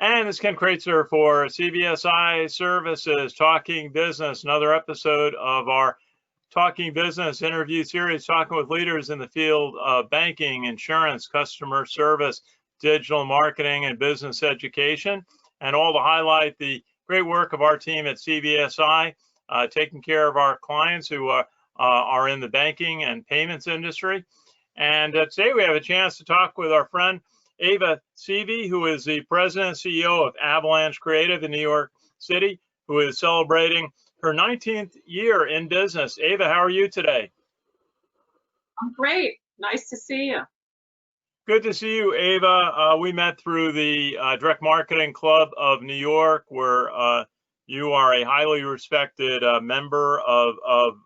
And it's Ken Kraetzer for CVSI Services, Talking Business, another episode of our Talking Business interview series, talking with leaders in the field of banking, insurance, customer service, digital marketing, and business education, and all to highlight the great work of our team at CVSI, taking care of our clients who are in the banking and payments industry. And today we have a chance to talk with our friend Ava Seavey, who is the president and CEO of Avalanche Creative in New York City, who is celebrating her 19th year in business. Ava, how are you today? I'm great. Nice to see you. Good to see you, Ava. We met through the Direct Marketing Club of New York, where you are a highly respected member of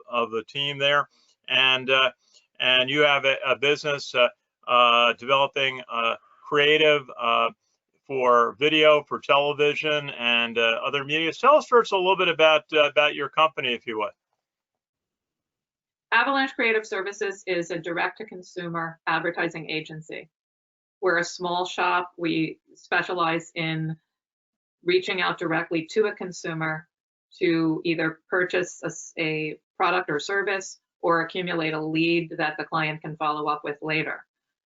the team there, and you have a business developing creative for video, for television, and other media. Tell us first a little bit about your company, if you would. Avalanche Creative Services is a direct-to-consumer advertising agency. We're a small shop. We specialize in reaching out directly to a consumer to either purchase a product or service or accumulate a lead that the client can follow up with later.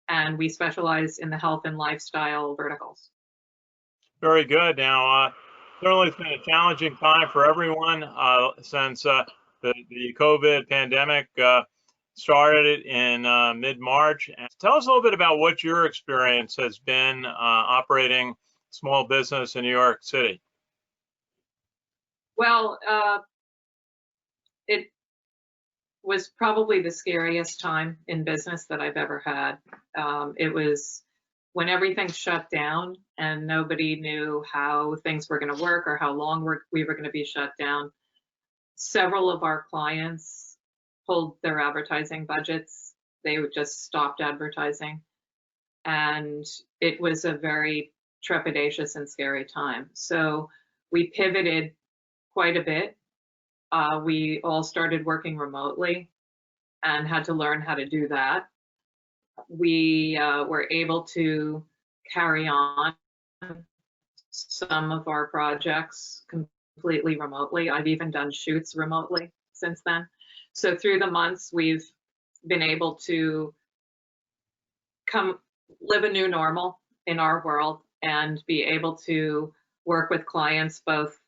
And we specialize in the health and lifestyle verticals. Very good. Now, certainly it's been a challenging time for everyone since the COVID pandemic started in mid-March. Tell us a little bit about what your experience has been operating small business in New York City. Well, it was probably the scariest time in business that I've ever had. It was when everything shut down and nobody knew how things were going to work or how long we were going to be shut down. Several of our clients pulled their advertising budgets. They just stopped advertising. And it was a very trepidatious and scary time. So we pivoted quite a bit. We all started working remotely and had to learn how to do that. We were able to carry on some of our projects completely remotely. I've even done shoots remotely since then. So through the months, we've been able to live a new normal in our world and be able to work with clients both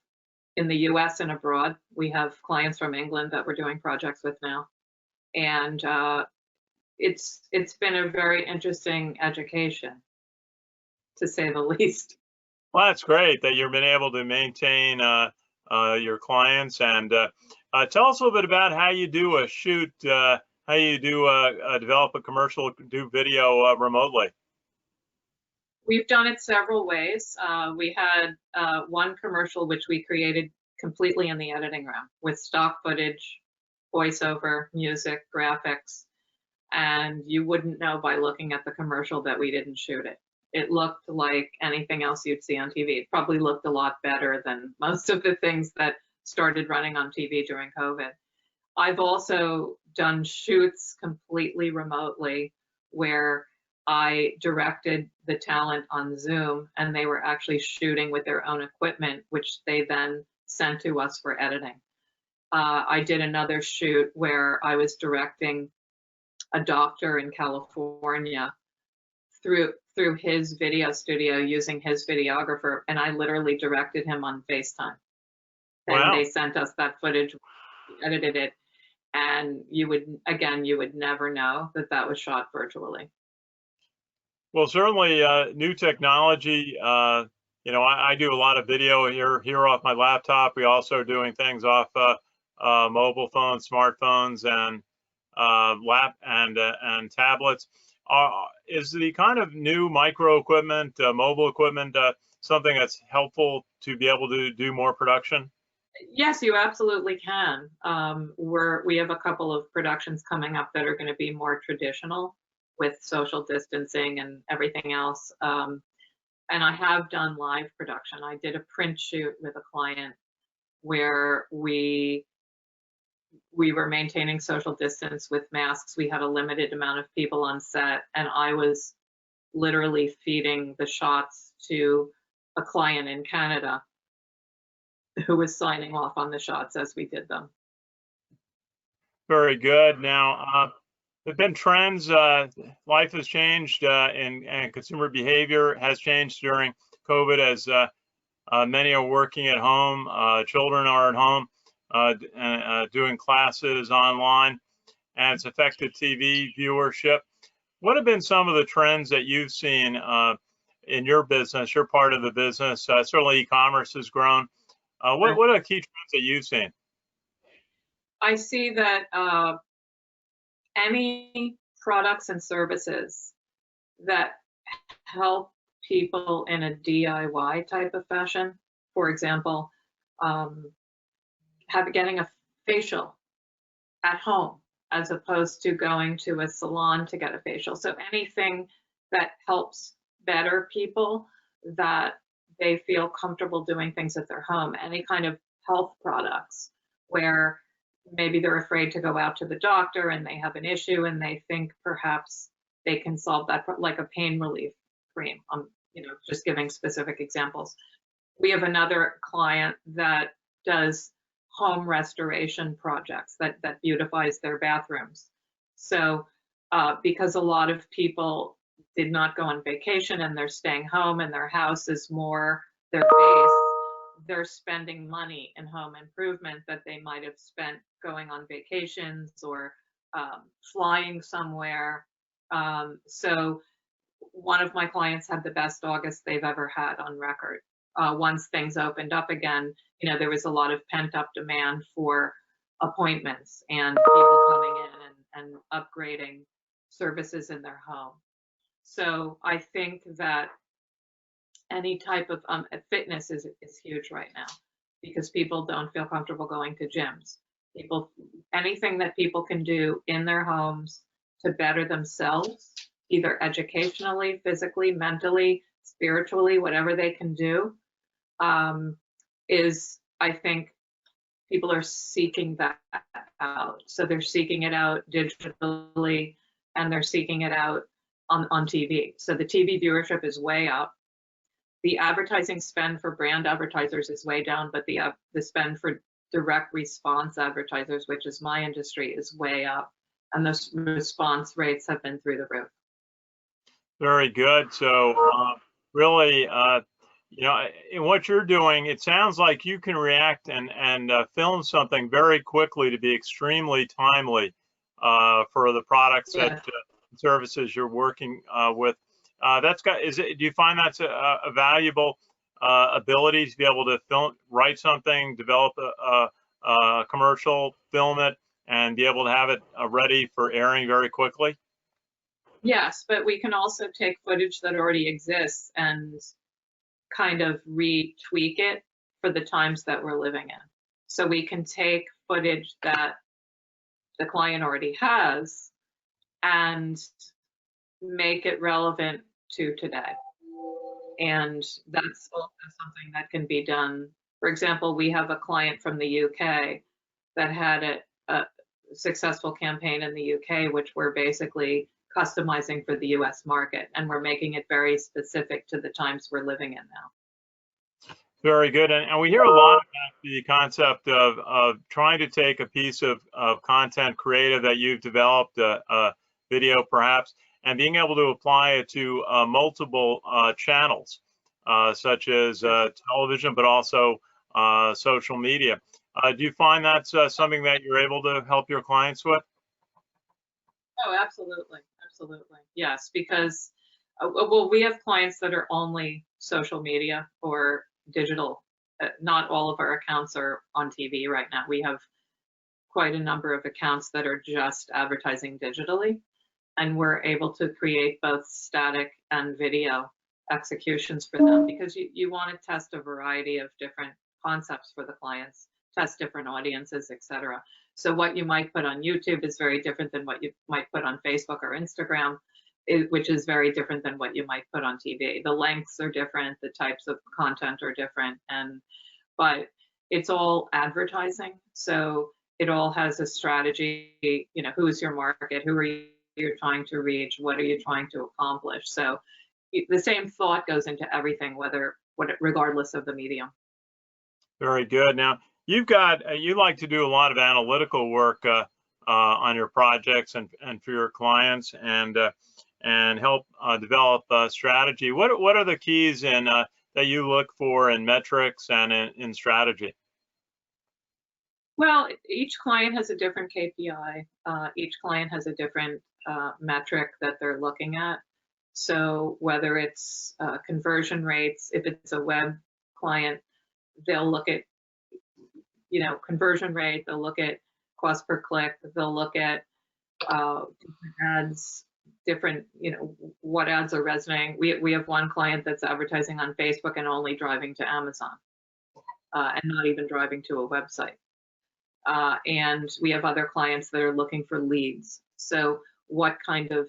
in the US and abroad. We have clients from England that we're doing projects with now. And it's been a very interesting education, to say the least. Well, that's great that you've been able to maintain your clients. And tell us a little bit about how you do a shoot, how you do develop a commercial, do video remotely. We've done it several ways. We had one commercial which we created completely in the editing room with stock footage, voiceover, music, graphics, and you wouldn't know by looking at the commercial that we didn't shoot it. It looked like anything else you'd see on TV. It probably looked a lot better than most of the things that started running on TV during COVID. I've also done shoots completely remotely where I directed the talent on Zoom and they were actually shooting with their own equipment, which they then sent to us for editing. I did another shoot where I was directing a doctor in California through his video studio using his videographer, and I literally directed him on FaceTime. And wow. They sent us that footage, we edited it, and you would never know that was shot virtually. Well, certainly new technology. I do a lot of video here off my laptop. We also are doing things off mobile phones, smartphones, and and tablets. Is the kind of new micro equipment, mobile equipment, something that's helpful to be able to do more production? Yes, you absolutely can. We have a couple of productions coming up that are going to be more traditional with social distancing and everything else. And I have done live production. I did a print shoot with a client where we were maintaining social distance with masks. We had a limited amount of people on set, and I was literally feeding the shots to a client in Canada who was signing off on the shots as we did them. Very good. Now, there've been trends. Life has changed, and consumer behavior has changed during COVID as many are working at home. Children are at home doing classes online, and it's affected TV viewership. What have been some of the trends that you've seen in your business, your part of the business? Certainly e-commerce has grown. What are key trends that you've seen? I see that any products and services that help people in a DIY type of fashion, for example, getting a facial at home as opposed to going to a salon to get a facial. So anything that helps better people, that they feel comfortable doing things at their home, any kind of health products where maybe they're afraid to go out to the doctor and they have an issue and they think perhaps they can solve that, like a pain relief cream. Just giving specific examples. We have another client that does home restoration projects that beautifies their bathrooms. So because a lot of people did not go on vacation and they're staying home and their house is more their base, they're spending money in home improvement that they might have spent going on vacations or flying somewhere. So one of my clients had the best August they've ever had on record. Once things opened up again, there was a lot of pent-up demand for appointments and people coming in and upgrading services in their home. So I think that any type of fitness is huge right now because people don't feel comfortable going to gyms. Anything that people can do in their homes to better themselves, either educationally, physically, mentally, spiritually, whatever they can do, I think people are seeking that out. So they're seeking it out digitally and they're seeking it out on TV. So the TV viewership is way up. The advertising spend for brand advertisers is way down, but the spend for direct response advertisers, which is my industry, is way up. And those response rates have been through the roof. Very good. So really, in what you're doing, it sounds like you can react and film something very quickly to be extremely timely for the products and services you're working with. Do you find that's a valuable ability to be able to write something, develop a commercial, film it, and be able to have it ready for airing very quickly? Yes, but we can also take footage that already exists and kind of retweak it for the times that we're living in. So we can take footage that the client already has and make it relevant to today. And that's also something that can be done. For example, we have a client from the UK that had a successful campaign in the UK, which we're basically customizing for the US market, and we're making it very specific to the times we're living in now. Very good. And we hear a lot about the concept of trying to take a piece of content creative that you've developed, a video perhaps, and being able to apply it to multiple channels, such as television, but also social media. Do you find that's something that you're able to help your clients with? Oh, absolutely. Absolutely. Yes, because, well, we have clients that are only social media or digital. Not all of our accounts are on TV right now. We have quite a number of accounts that are just advertising digitally, and we're able to create both static and video executions for them because you want to test a variety of different concepts for the clients, test different audiences, etc. So what you might put on YouTube is very different than what you might put on Facebook or Instagram, which is very different than what you might put on TV. The lengths are different, the types of content are different, but it's all advertising. So it all has a strategy, who's your market, who are you trying to reach, what are you trying to accomplish? So the same thought goes into everything, whether regardless of the medium. Very good. Now, you like to do a lot of analytical work on your projects and for your clients, and help develop strategy. What are the keys that you look for in metrics and in strategy? Well, each client has a different KPI. Each client has a different metric that they're looking at. So whether it's conversion rates, if it's a web client, they'll look at, conversion rate, they'll look at cost per click, they'll look at different ads, what ads are resonating. We have one client that's advertising on Facebook and only driving to Amazon, and not even driving to a website. And we have other clients that are looking for leads. So what kind of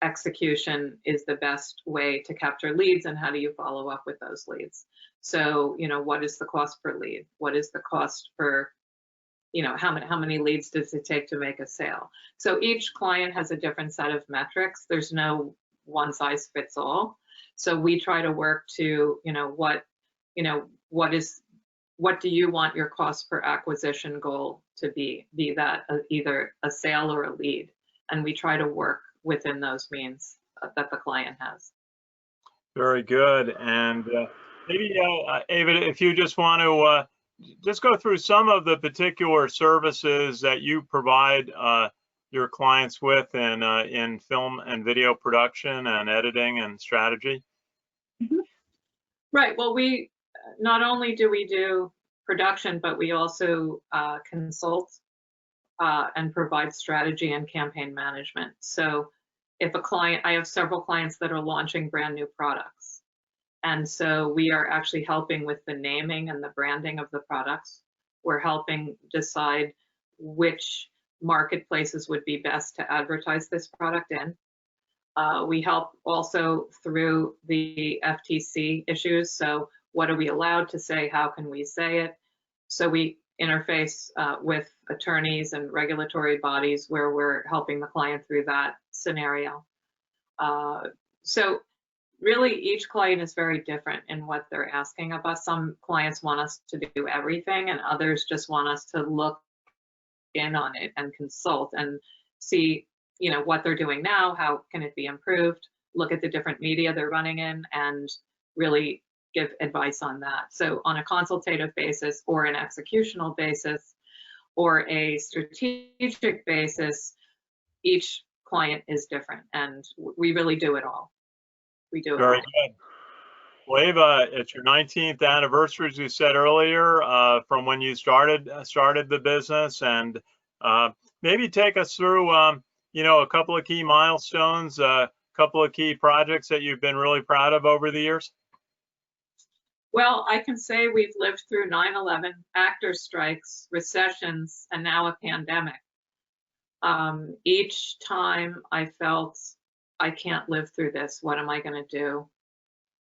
execution is the best way to capture leads, and how do you follow up with those leads? So, what is the cost per lead? What is the cost per, how many leads does it take to make a sale? So each client has a different set of metrics. There's no one size fits all. So we try to work to, what do you want your cost per acquisition goal to be that either a sale or a lead? And we try to work within those means that the client has. Very good. And maybe, Ava, if you just want to just go through some of the particular services that you provide your clients with in film and video production and editing and strategy. Mm-hmm. Right. Well, we not only do we do production, but we also consult and provide strategy and campaign management. So if a client, I have several clients that are launching brand new products. And so we are actually helping with the naming and the branding of the products. We're helping decide which marketplaces would be best to advertise this product in. We help also through the FTC issues. So what are we allowed to say? How can we say it? So we interface with attorneys and regulatory bodies where we're helping the client through that scenario. So really, each client is very different in what they're asking of us. Some clients want us to do everything, and others just want us to look in on it and consult and see, what they're doing now, how can it be improved, look at the different media they're running in, and really give advice on that. So on a consultative basis or an executional basis or a strategic basis, each client is different, and we really do it all. We do it Very all. good. Well, Ava, it's your 19th anniversary, as you said earlier, from when you started the business, and maybe take us through, a couple of key milestones, a couple of key projects that you've been really proud of over the years. Well, I can say we've lived through 9/11, actor strikes, recessions, and now a pandemic. Each time I felt, I can't live through this. What am I going to do?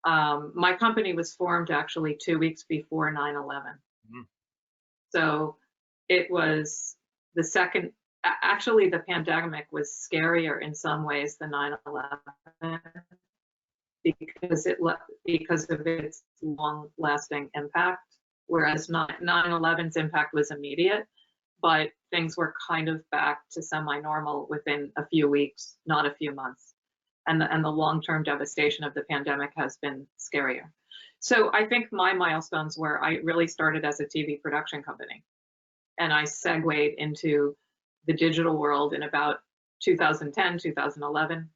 My company was formed actually 2 weeks before 9/11. Mm-hmm. So it was the second, actually the pandemic was scarier in some ways than 9/11 because of its long-lasting impact, whereas 9/11's impact was immediate, but things were kind of back to semi-normal within a few weeks, not a few months. And the long-term devastation of the pandemic has been scarier. So I think my milestones were, I really started as a TV production company, and I segued into the digital world in about 2010, 2011,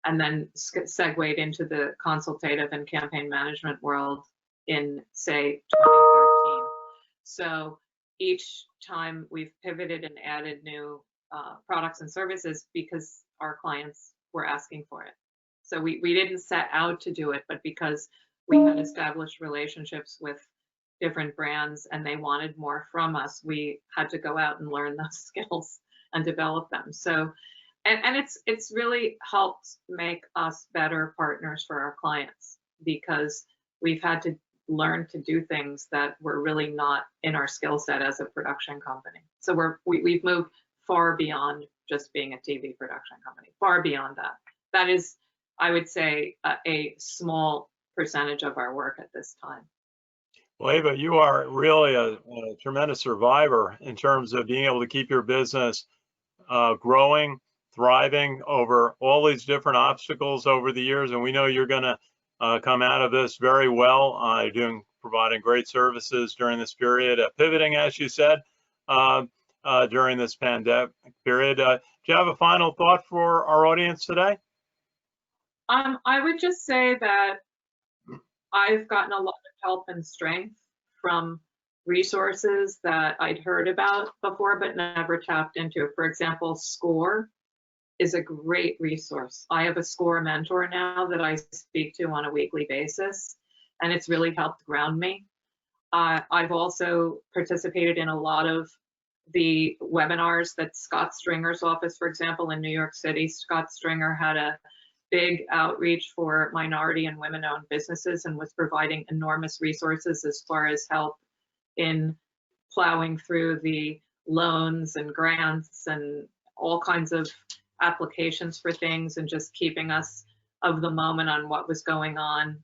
and then segued into the consultative and campaign management world in, say, 2013. So each time we've pivoted and added new products and services because our clients were asking for it. So we didn't set out to do it, but because we had established relationships with different brands and they wanted more from us, we had to go out and learn those skills and develop them. So, and it's really helped make us better partners for our clients, because we've had to learn to do things that were really not in our skill set as a production company. So we've moved far beyond just being a TV production company, far beyond that. That is, I would say, a small percentage of our work at this time. Well, Ava, you are really a tremendous survivor in terms of being able to keep your business growing, thriving over all these different obstacles over the years. And we know you're going to come out of this very well, providing great services during this period, pivoting, as you said, during this pandemic period. Do you have a final thought for our audience today? I would just say that I've gotten a lot of help and strength from resources that I'd heard about before but never tapped into. For example, SCORE is a great resource. I have a SCORE mentor now that I speak to on a weekly basis, and it's really helped ground me. I've also participated in a lot of the webinars that Scott Stringer's office, for example, in New York City. Scott Stringer had a big outreach for minority and women-owned businesses and was providing enormous resources as far as help in plowing through the loans and grants and all kinds of applications for things, and just keeping us of the moment on what was going on,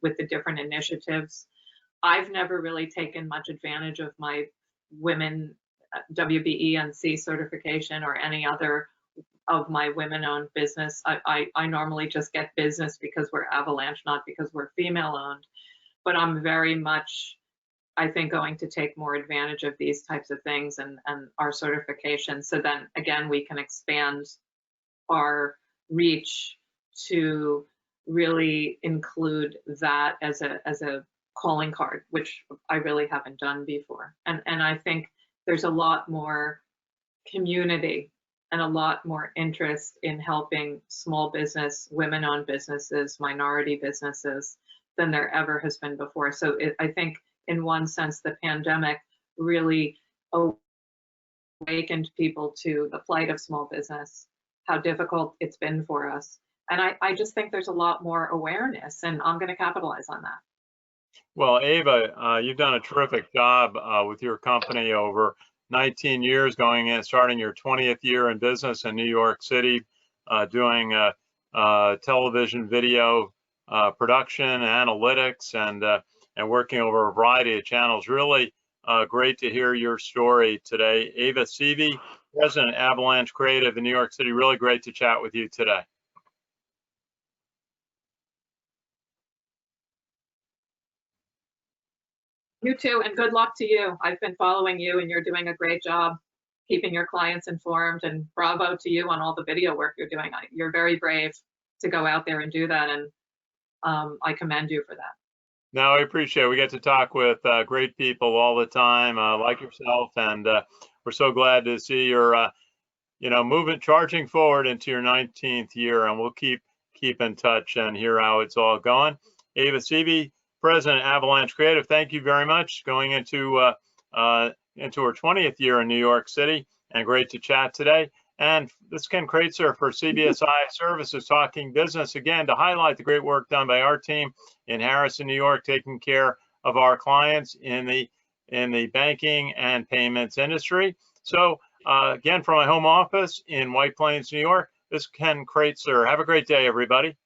with the different initiatives. I've never really taken much advantage of my women WBENC certification or any other of my women-owned business. I normally just get business because we're Avalanche, not because we're female-owned. But I'm very much, I think, going to take more advantage of these types of things and our certification. So then again, we can expand our reach to really include that as a calling card, which I really haven't done before. And I think there's a lot more community and a lot more interest in helping small business, women-owned businesses, minority businesses than there ever has been before. So I think in one sense, the pandemic really awakened people to the plight of small business, how difficult it's been for us. And I just think there's a lot more awareness, and I'm going to capitalize on that. Well, Ava, you've done a terrific job with your company over 19 years, going in, starting your 20th year in business in New York City, doing television, video production, analytics, and working over a variety of channels. Really great to hear your story today. Ava Seavey, President Avalanche Creative in New York City. Really great to chat with you today. You too, and good luck to you. I've been following you, and you're doing a great job keeping your clients informed, and bravo to you on all the video work you're doing. You're very brave to go out there and do that, and I commend you for that. No, I appreciate it. We get to talk with great people all the time, like yourself, and we're so glad to see your, charging forward into your 19th year, and we'll keep in touch and hear how it's all going. Ava Seavey, President Avalanche Creative, thank you very much. Going into her 20th year in New York City, and great to chat today. And this is Ken Kraetzer for CBSI Services, talking business again to highlight the great work done by our team in Harrison, New York, taking care of our clients in the banking and payments industry. So again, from my home office in White Plains, New York, this is Ken Kraetzer. Have a great day, everybody.